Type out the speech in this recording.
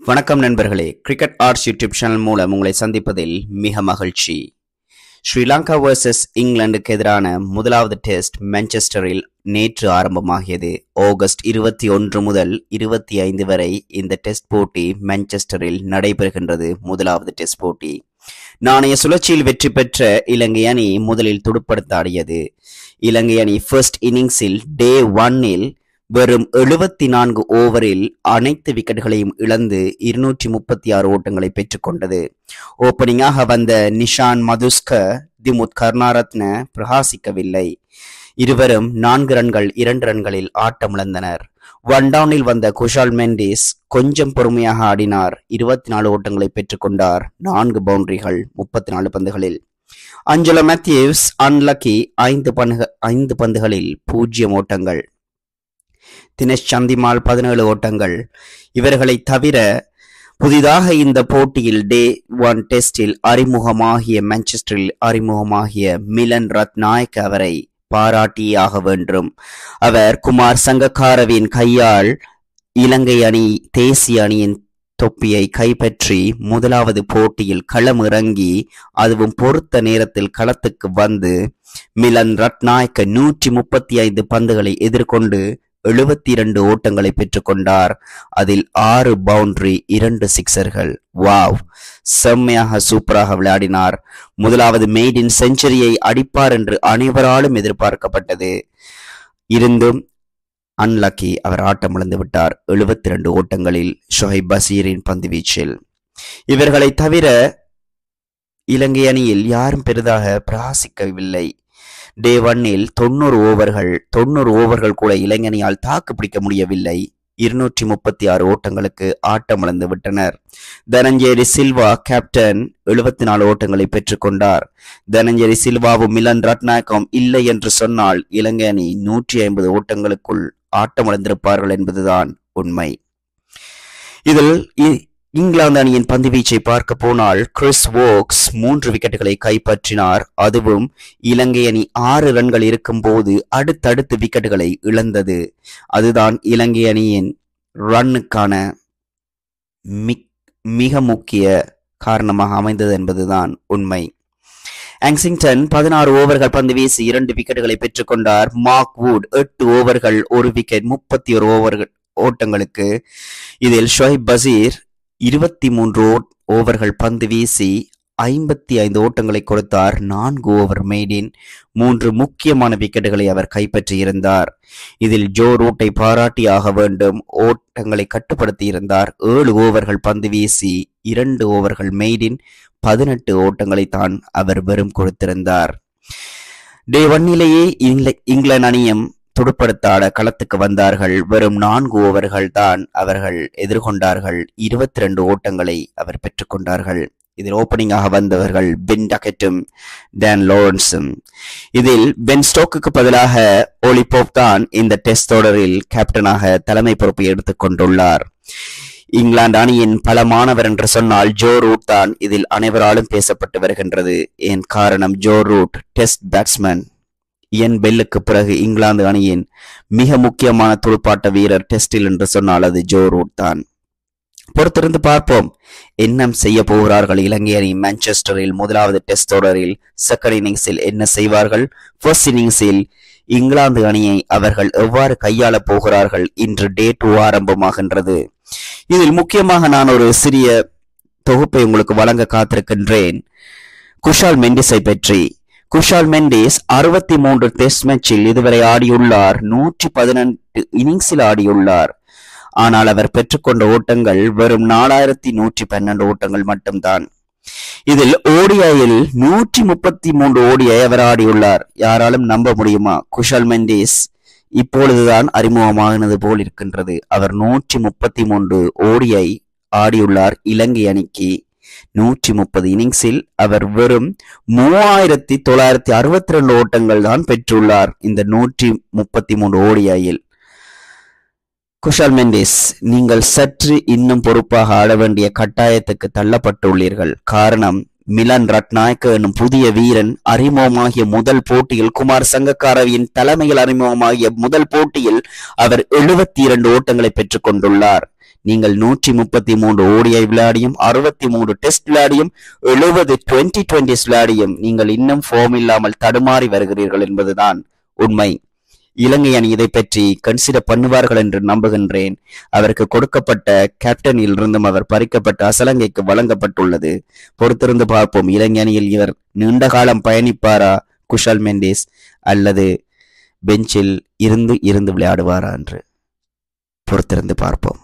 வணக்கம் நண்பர்களே, cricket arts YouTube channel மூலம் உங்களை சந்திப்பதில் மிக மகிழ்ச்சி. ஸ்ரீலங்கா வர்சஸ் இங்கிலாந்துக்கு எதிரான முதலாவது டெஸ்ட் மான்செஸ்டரில் நேற்று ஆரம்பமாகியது. ஆகஸ்ட் 21 முதல் 25 வரை இந்த டெஸ்ட் போட்டி மான்செஸ்டரில் நடைபெறுகின்றது. முதலாவது டெஸ்ட் போட்டி நாணய சுழற்சியில் வெற்றி பெற்ற இலங்கை அணி முதலில் துடுப்படுத்த ஆடியது. இலங்கை அணி ஃபர்ஸ்ட் இன்னிங்ஸில் டே 1-இல் வெறும் 74 ஓவரில் அனைத்து விக்கெட்டுகளையும் இழந்து 236 ஓட்டங்களை பெற்றுக்கொண்டது. ஓப்பனிங்காக வந்த நிஷான் மதுஸ்கர், திமுத் கருணாரத்ன பிரகாசிக்கவில்லை. இருவரும் 4 ரன்கள் 2 ரன்களில் ஆட்டமிழந்தனர். 1 டவுனில் வந்த குஷால் மெண்டிஸ் கொஞ்சம் பொறுமையாக ஆடினார். 24 ஓட்டங்களை பெற்றுக்கொண்டார். 4 பவுண்டரிகள் 34 பந்துகளில். அஞ்சலோ மேத்யூஸ் அன்லக்கி 5 பந்துகளில் 0 ஓட்டங்கள். தினேஷ் சந்திமால் 17 ஓட்டங்கள். இவர்களை தவிர புதிதாக இந்த போட்டியில் டே 1 டெஸ்டில் மான்செஸ்டரில் அறிமுகமாகிய மிலன் ரத்நாயக்க அவரை பாராட்டியாக வேண்டும். அவர் குமார் சங்கக்காரவின் கையால் இலங்கை அணி தேசிய அணியின் தொப்பியை கைப்பற்றி முதலாவது போட்டியில் களம் இறங்கி அதுவும் பொறுத்த நேரத்தில் களத்துக்கு வந்து மிலன் ரத்நாயக்க 135 பந்துகளை எதிர்கொண்டு 72 ஓட்டங்களை பெற்றுக்கொண்டார். அதில் 6 பவுண்டரி 2 சிக்சர்கள். வாவ், செம்மையாக சூப்பராக விளையாடினார். முதலாவது மெய்டின் செஞ்சுரியை அடிப்பார் என்று அனைவராலும் எதிர்பார்க்கப்பட்டது. இருந்தும் அன்லக்கி, அவர் ஆட்டமிழந்து விட்டார் 72 ஓட்டங்களில் ஷோஹைப் பஷீரின் பந்து வீச்சில். இவர்களை தவிர இலங்கை அணியில் யாரும் பெரிதாக பிரகாசிக்கவில்லை. டே 1-இல் 90 ஓவர்கள் கூட இலங்கையால் தாக்கு பிடிக்க முடியவில்லை. 236 ஓட்டங்களுக்கு ஆட்டமிழந்து விட்டனர். தனஞ்சேரி சில்வா கேப்டன் 74 ஓட்டங்களை பெற்றுக்கொண்டார். தனஞ்சேரி சில்வாவும் மிலன் ரத்நாயக்கவும் இல்லை என்று சொன்னால் இலங்கை அணி 150 ஓட்டங்களுக்குள் ஆட்டமிழந்திருப்பார்கள் என்பதுதான் உண்மை. இதில் இங்கிலாந்து அணியின் பந்து வீச்சை பார்க்க போனால் கிறிஸ் வோக்ஸ் 3 விக்கெட்டுகளை கைப்பற்றினார். அதுவும் இலங்கை அணி 6 ரன்கள் இருக்கும் போது அடுத்தடுத்து விக்கெட்டுகளை இழந்தது. அதுதான் இலங்கை அணியின் ரன்னுக்கான மிக முக்கிய காரணமாக அமைந்தது என்பதுதான் உண்மை. ஆங்சிங்டன் 16 ஓவர்கள் பந்து வீசி 2 விக்கெட்டுகளை பெற்றுக்கொண்டார். மார்க் வுட் 8 ஓவர்கள் 1 விக்கெட் 31 ஓட்டங்களுக்கு. இதில் ஷோஹைப் பஷீர் 23 ஓவர்கள் பந்து வீசி 55 ஓட்டங்களை கொடுத்தார். 4 ஓவர் மெய்டின் 3 முக்கியமான விக்கெட்டுகளை அவர் கைப்பற்றியிருந்தார். இதில் ஜோ ரூட்டை பாராட்டியாக வேண்டும். ஓட்டங்களை கட்டுப்படுத்தி இருந்தார். 7 ஓவர்கள் பந்து வீசி 2 ஓவர்கள் மெய்டின் 18 ஓட்டங்களை தான் அவர் வெறும் கொடுத்திருந்தார். டே 1-லேயே இங்கிலாந்து அணியும் துடுப்படுத்தாட களத்துக்கு வந்தார்கள். வெறும் 4 ஓவர்கள் தான் அவர்கள் எதிர்கொண்டார்கள். 22 ஓட்டங்களை அவர் பெற்றுக்கொண்டார்கள். இதில் ஓப்பனிங்காக வந்தவர்கள் பென் டக்கெட்டும் டான் லாரன்ஸும். இதில் பென் ஸ்டோக்குக்கு பதிலாக ஓலி போப் தான் இந்த டெஸ்ட் தொடரில் கேப்டனாக தலைமை பொறுப்பை எடுத்துக் கொண்டுள்ளார். இங்கிலாந்து அணியின் பலமானவர் என்று சொன்னால் ஜோ ரூட் தான் இதில் அனைவராலும் பேசப்பட்டு வருகின்றது. ஏன் காரணம், ஜோ ரூட் டெஸ்ட் பேட்ஸ்மேன். இயன் பெல்லுக்கு பிறகு இங்கிலாந்து அணியின் மிக முக்கியமான துடுப்பாட்ட வீரர் டெஸ்டில் என்று சொன்னால் அது ஜோ ரூட் தான். பொறுத்திருந்து பார்ப்போம் என்ன செய்ய போகிறார்கள் இலங்கை அணி மான்செஸ்டரில் முதலாவது டெஸ்ட் தொடரில். செகண்ட் இன்னிங்ஸில் என்ன செய்வார்கள், ஃபர்ஸ்ட் இன்னிங்ஸில் இங்கிலாந்து அணியை அவர்கள் எவ்வாறு கையாள போகிறார்கள். இன்று டே 2 ஆரம்பமாகின்றது. இதில் முக்கியமாக நான் ஒரு சிறிய தொகுப்பை உங்களுக்கு வழங்க காத்திருக்கின்றேன். குஷால் மெண்டிஸை பற்றி. குஷால் மெண்டிஸ் 63 டெஸ்ட் மேட்சில் இதுவரை ஆடியுள்ளார். 118 இன்னிங்ஸில் ஆடியுள்ளார். ஆனால் அவர் பெற்றுக்கொண்ட ஓட்டங்கள் வெறும் 4112 ஓட்டங்கள் மட்டும்தான். இதில் ஓடிஐயில் 133 ஓடிஐ அவர் ஆடியுள்ளார். யாராலும் நம்ப முடியுமா? குஷால் மெண்டிஸ் இப்பொழுதுதான் அறிமுகமானது போல் இருக்கின்றது. அவர் 133 ஓடிஐ ஆடியுள்ளார். இலங்கை அணிக்கு 130 இன்னிங்ஸில் அவர் வெறும் 3962 ஓட்டங்கள் தான் பெற்றுள்ளார். இந்த 133 ஓடிஐயில் குஷால் மெண்டிஸ், நீங்கள் சற்று இன்னும் பொறுப்பாக ஆட வேண்டிய கட்டாயத்துக்கு தள்ளப்பட்டுள்ளீர்கள். காரணம், மிலன் ரத்நாயக்க எனும் புதிய வீரன் அறிமுகமாகிய முதல் போட்டியில் குமார் சங்கக்காரவின் தலைமையில் அறிமுகமாகிய முதல் போட்டியில் அவர் 72 ஓட்டங்களை பெற்றுக் கொண்டுள்ளார். நீங்கள் 133 ஓடிஐ விளையாடியும் 63 டெஸ்ட் விளையாடியும் 70 2020 விளையாடியும் நீங்கள் இன்னும் ஃபார்ம் இல்லாமல் தடுமாறி வருகிறீர்கள் என்பதுதான் உண்மை. இலங்கை அணி இதை பற்றி கன்சிடர் பண்ணுவார்கள் என்று நம்புகின்றேன். அவருக்கு கொடுக்கப்பட்ட கேப்டனில் இருந்தும் அவர் பறிக்கப்பட்ட அசலங்கைக்கு வழங்கப்பட்டுள்ளது. பொறுத்திருந்து பார்ப்போம். இலங்கை அணியில் இவர் நீண்ட காலம் பயணிப்பாரா, குஷல் மெண்டிஸ், அல்லது பெஞ்சில் இருந்து விளையாடுவாரா என்று பொறுத்திருந்து பார்ப்போம்.